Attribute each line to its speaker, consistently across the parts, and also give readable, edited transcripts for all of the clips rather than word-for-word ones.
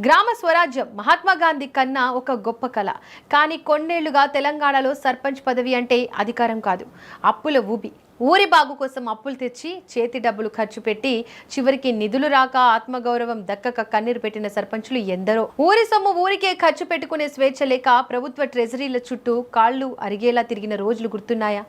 Speaker 1: గ్రామ స్వరాజ్యం మహాత్మా గాంధీ కన్నా ఒక గొప్ప కళ. కానీ కొన్నేళ్లుగా తెలంగాణలో సర్పంచ్ పదవి అంటే అధికారం కాదు, అప్పుల ఊబి. ఊరి బాగు కోసం అప్పులు తెచ్చి చేతి డబ్బులు ఖర్చు పెట్టి చివరికి నిధులు రాక ఆత్మగౌరవం దక్కక కన్నీరు పెట్టిన సర్పంచులు ఎందరో. ఊరి సొమ్ము ఊరికే ఖర్చు పెట్టుకునే స్వేచ్ఛ లేక ప్రభుత్వ ట్రెజరీల చుట్టూ కాళ్ళు అరిగేలా తిరిగిన రోజులు గుర్తున్నాయా?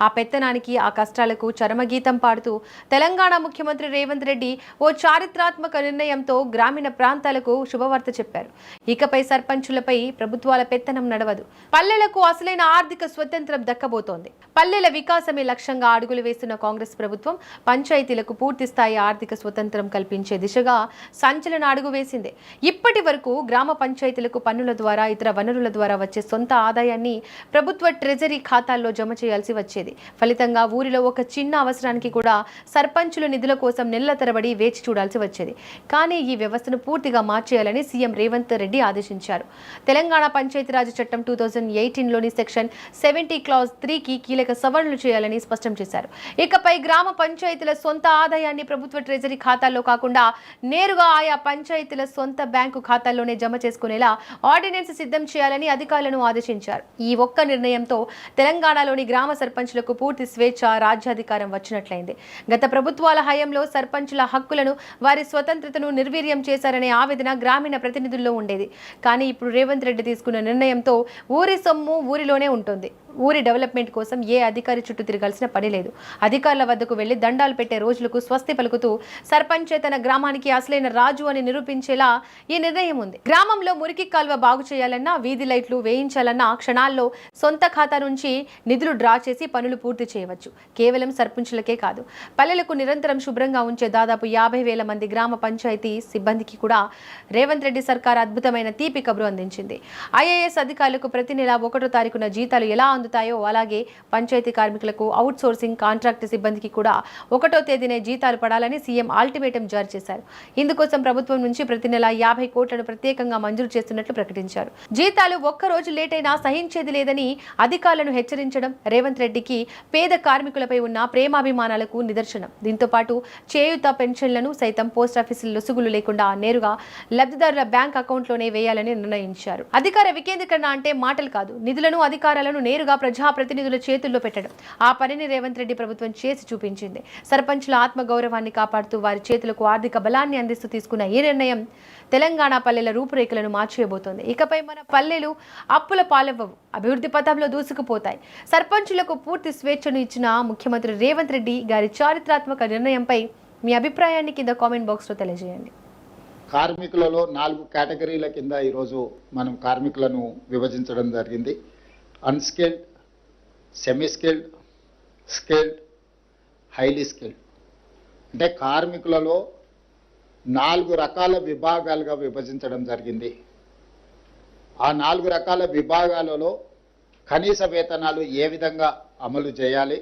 Speaker 1: ఆ పెత్తనానికి, ఆ కష్టాలకు చరమగీతం పాడుతూ తెలంగాణ ముఖ్యమంత్రి రేవంత్ రెడ్డి ఓ చారిత్రాత్మక నిర్ణయంతో గ్రామీణ ప్రాంతాలకు శుభవార్త చెప్పారు. ఇకపై సర్పంచులపై ప్రభుత్వాల పెత్తనం నడవదు. పల్లెలకు అసలైన ఆర్థిక స్వతంత్రం దక్కబోతోంది. పల్లెల వికాసమే లక్ష్యంగా అడుగులు వేస్తున్న కాంగ్రెస్ ప్రభుత్వం పంచాయతీలకు పూర్తి స్థాయి ఆర్థిక స్వతంత్రం కల్పించే దిశగా సంచలన అడుగు వేసింది. ఇప్పటి వరకు గ్రామ పంచాయతీలకు పన్నుల ద్వారా, ఇతర వనరుల ద్వారా వచ్చే సొంత ఆదాయాన్ని ప్రభుత్వ ట్రెజరీ ఖాతాల్లో జమ చేయాల్సి వచ్చేది. ఫలితంగా ఊరిలో ఒక చిన్న అవసరానికి కూడా సర్పంచులు నిధుల కోసం నెలల తరబడి వేచి చూడాల్సి వచ్చేది. కానీ ఈ వ్యవస్థను పూర్తిగా మార్చేయాలని సీఎం రేవంత్ రెడ్డి ఆదేశించారు. తెలంగాణ పంచాయతీరాజ్ చట్టం 2018లోని సెక్షన్ 70 క్లాజ్ 3కి కీలక సవరణలు చేయాలని స్పష్టం చేశారు. ఇకపై గ్రామ పంచాయతీల సొంత ఆదాయాన్ని ప్రభుత్వ ట్రెజరీ ఖాతాల్లో కాకుండా నేరుగా ఆయా పంచాయతీల సొంత బ్యాంకు ఖాతాల్లోనే జమ చేసుకునేలా ఆర్డినెన్స్ సిద్ధం చేయాలని అధికారులను ఆదేశించారు. ఈ ఒక్క నిర్ణయంతో తెలంగాణలోని గ్రామ సర్పంచులకు పూర్తి స్వేచ్ఛ, రాజ్యాధికారం వచ్చినట్లయింది. గత ప్రభుత్వాల హయాంలో సర్పంచుల హక్కులను, వారి స్వతంత్రతను నిర్వీర్యం చేశారనే ఆవేదన గ్రామీణ ప్రతినిధుల్లో ఉండేది. కానీ ఇప్పుడు రేవంత్ రెడ్డి తీసుకున్న నిర్ణయంతో ఊరి సొమ్ము ఊరిలోనే ఉంటుంది. ఊరి డెవలప్మెంట్ కోసం ఏ అధికారి చుట్టూ తిరగాల్సిన పని లేదు. అధికారుల వద్దకు వెళ్లి దండాలు పెట్టే రోజులకు స్వస్తి పలుకుతూ సర్పంచే తన గ్రామానికి అసలైన రాజు అని నిరూపించేలా ఈ నిర్ణయం ఉంది. గ్రామంలో మురికి కాల్వ బాగు చేయాలన్నా, వీధి లైట్లు వేయించాలన్నా క్షణాల్లో సొంత ఖాతా నుంచి నిధులు డ్రా చేసి పనులు పూర్తి చేయవచ్చు. కేవలం సర్పంచులకే కాదు, పల్లెలకు నిరంతరం శుభ్రంగా ఉంచే దాదాపు 50,000 మంది గ్రామ పంచాయతీ సిబ్బందికి కూడా రేవంత్ రెడ్డి సర్కార్ అద్భుతమైన తీపి కబురు అందించింది. ఐఏఎస్ అధికారులకు ప్రతి నెల 1వ తారీఖున జీతాలు ఎలా అందుతాయో అలాగే పంచాయతీ కార్మికులకు, అవుట్ సోర్సింగ్ కాంట్రాక్ట్ సిబ్బందికి కూడా 1వ తేదీనే జీతాలు పడాలని సీఎం అల్టిమేటం జారీ చేశారు. ఇందుకోసం ప్రభుత్వం నుంచి ప్రతి నెల 50 కోట్లను ప్రత్యేకంగా మంజూరు చేస్తున్నట్లు ప్రకటించారు. జీతాలు ఒక్క రోజు లేట్ అయినా సహించేది లేదని అధికారులను హెచ్చరించడం రేవంత్ రెడ్డికి పేద కార్మికులపై ఉన్న ప్రేమాభిమానాలకు నిదర్శనం. దీంతో పాటు చేయూత పెన్షన్లను సైతం పోస్టాఫీసుల లొసుగులు లేకుండా నేరుగా లబ్ధిదారుల బ్యాంక్ అకౌంట్లోనే వేయాలని నిర్ణయించారు. అధికార వికేంద్రీకరణ అంటే మాటలు కాదు, నిధులను, అధికారాలను నేరుగా ప్రజాప్రతినిధుల చేతుల్లో పెట్టడం. ఆ పనిని రేవంత్ రెడ్డి ప్రభుత్వం చేసి చూపించింది. సర్పంచుల ఆత్మగౌరవాన్ని కాపాడుతూ వారి చేతులకు ఆర్థిక బలాన్ని అందిస్తూ తీసుకున్న ఈ నిర్ణయం తెలంగాణ పల్లెల రూపురేఖలను మార్చేయబోతోంది. ఇకపై మన పల్లెలు అప్పుల పాలవ్వవు, అభివృద్ధి పథంలో దూసుకుపోతాయి. సర్పంచులకు పూర్తి స్వేచ్ఛను ఇచ్చిన ముఖ్యమంత్రి రేవంత్ రెడ్డి గారి చారిత్రాత్మక నిర్ణయంపై మీ అభిప్రాయాన్ని కింద కామెంట్ బాక్స్లో తెలియజేయండి.
Speaker 2: కార్మికులలో 4 కేటగిరీల కింద ఈరోజు మనం కార్మికులను విభజించడం జరిగింది. Unskilled, semi skilled, skilled, highly skilled. అంటే కార్మికులలో 4 రకాల విభాగాలుగా విభజించడం జరిగింది. ఆ 4 రకాల విభాగాలలో కనీస వేతనాలు ఏ విధంగా అమలు చేయాలి,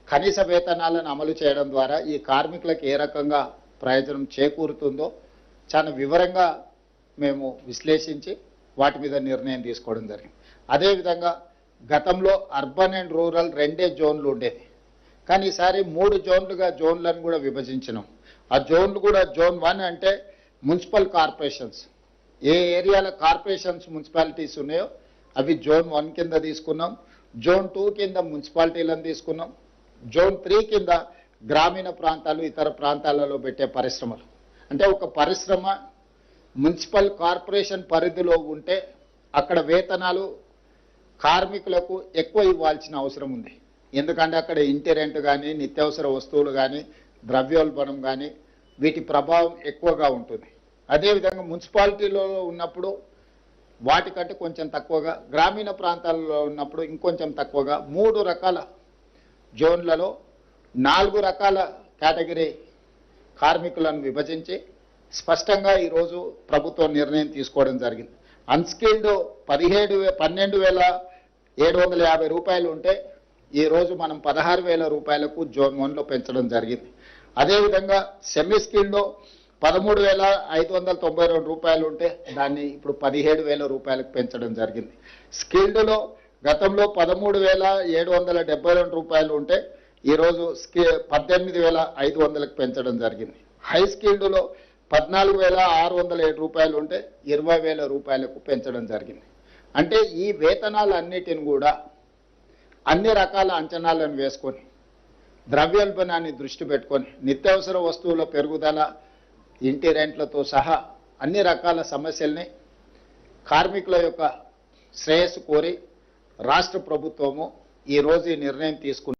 Speaker 2: కనీస వేతనాలను అమలు చేయడం ద్వారా ఈ కార్మికులకు ఏ రకంగా ప్రయోజనం చేకూరుతుందో చాలా వివరంగా మేము విశ్లేషించి వాటి మీద నిర్ణయం తీసుకోవడం జరిగింది. అదేవిధంగా గతంలో అర్బన్ అండ్ రూరల్ 2 జోన్లు ఉండేది. కానీ ఈసారి 3 జోన్లుగా జోన్లను కూడా విభజించినాం. ఆ జోన్లు కూడా జోన్ 1 అంటే మున్సిపల్ కార్పొరేషన్స్, ఏ ఏరియాల కార్పొరేషన్స్ మున్సిపాలిటీస్ ఉన్నాయో అవి జోన్ 1 కింద తీసుకున్నాం. జోన్ 2 కింద మున్సిపాలిటీలను తీసుకున్నాం. జోన్ 3 కింద గ్రామీణ ప్రాంతాలు, ఇతర ప్రాంతాలలో పెట్టే పరిశ్రమలు. అంటే ఒక పరిశ్రమ మున్సిపల్ కార్పొరేషన్ పరిధిలో ఉంటే అక్కడ వేతనాలు కార్మికులకు ఎక్కువ ఇవ్వాల్సిన అవసరం ఉంది. ఎందుకంటే అక్కడ ఇంటి రెంట్ కానీ, నిత్యావసర వస్తువులు కానీ, ద్రవ్యోల్బణం కానీ వీటి ప్రభావం ఎక్కువగా ఉంటుంది. అదేవిధంగా మున్సిపాలిటీలో ఉన్నప్పుడు వాటికంటే కొంచెం తక్కువగా, గ్రామీణ ప్రాంతాల్లో ఉన్నప్పుడు ఇంకొంచెం తక్కువగా 3 రకాల జోన్లలో 4 రకాల కేటగిరీ కార్మికులను విభజించి స్పష్టంగా ఈరోజు ప్రభుత్వం నిర్ణయం తీసుకోవడం జరిగింది. అన్స్కిల్డ్ 12,750 రూపాయలు ఉంటే ఈరోజు మనం 16,000 రూపాయలకు జోన్ 1లో పెంచడం జరిగింది. అదేవిధంగా సెమీ స్కిల్డ్లో 13,592 రూపాయలు ఉంటే దాన్ని ఇప్పుడు 17,000 రూపాయలకు పెంచడం జరిగింది. స్కిల్డ్లో గతంలో 13,772 రూపాయలు ఉంటే ఈరోజు 18,500కు పెంచడం జరిగింది. హై స్కిల్డ్లో 14,607 రూపాయలు ఉంటే 20,000 రూపాయలకు పెంచడం జరిగింది. అంటే ఈ వేతనాలన్నిటిని కూడా అన్ని రకాల అంచనాలను వేసుకొని ద్రవ్యోల్బణాన్ని దృష్టి పెట్టుకొని నిత్యావసర వస్తువుల పెరుగుదల, ఇంటి రెంట్లతో సహా అన్ని రకాల సమస్యల్ని కార్మికుల యొక్క శ్రేయస్సు కోరి రాష్ట్ర ప్రభుత్వము ఈరోజు ఈ నిర్ణయం తీసుకున్న